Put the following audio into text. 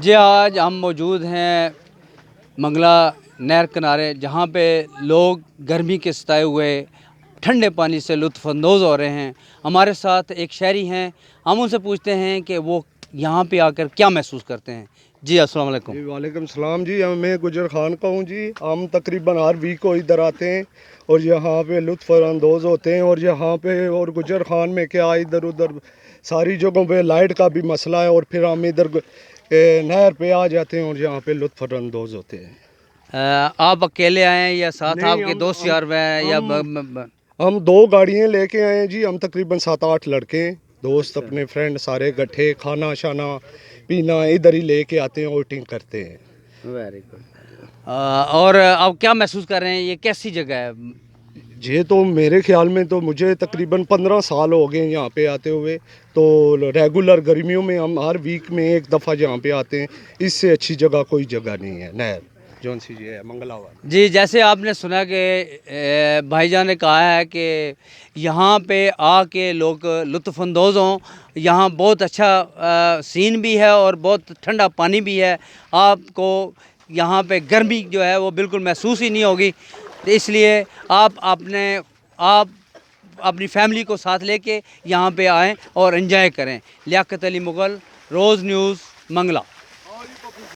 जी आज हम मौजूद हैं मंगला नहर किनारे, जहाँ पे लोग गर्मी के सताए हुए ठंडे पानी से लुत्फ़ अंदोज़ हो रहे हैं। हमारे साथ एक शहरी हैं, हम उनसे पूछते हैं कि वो यहाँ पे आकर क्या महसूस करते हैं। जी अस्सलाम वालेकुम। जी वालेकुम सलाम जी। मैं गुजर खान का हूँ जी। हम तकरीबन हर वीक को इधर आते हैं और यहाँ पे लुत्फ़ अंदोज़ होते हैं। और यहाँ पे और गुजर खान में क्या इधर उधर सारी जगहों पे लाइट का भी मसला है, और फिर हम इधर नहर पे आ जाते हैं और यहाँ पे लुत्फ़ अंदोज़ होते हैं। आप अकेले आए हैं या साथ नहीं, आपके दोस्त यार हैं या हम 2 गाड़ियाँ लेके आए हैं जी। हम तकरीबन 7-8 लड़के हैं, दोस्त अपने फ्रेंड सारे इकट्ठे, खाना शाना पीना इधर ही लेके आते हैं, आउटिंग करते हैं। Very good. और आप क्या महसूस कर रहे हैं, ये कैसी जगह है? ये तो मेरे ख्याल में तो मुझे तकरीबन 15 साल हो गए यहाँ पे आते हुए। तो रेगुलर गर्मियों में हम हर वीक में एक दफ़ा यहाँ पे आते हैं। इससे अच्छी जगह कोई जगह नहीं है। नहर जौन सी ये है मंगलावाल। जी, जैसे आपने सुना कि भाईजान ने कहा है कि यहाँ पे आके लोग लुत्फ़अंदोज़ हों। यहाँ बहुत अच्छा सीन भी है और बहुत ठंडा पानी भी है। आपको यहाँ पे गर्मी जो है वो बिल्कुल महसूस ही नहीं होगी। तो इसलिए आप अपनी फैमिली को साथ लेके यहाँ पे आएँ और एंजॉय करें। लियाकत अली मुग़ल, रोज़ न्यूज़, मंगला।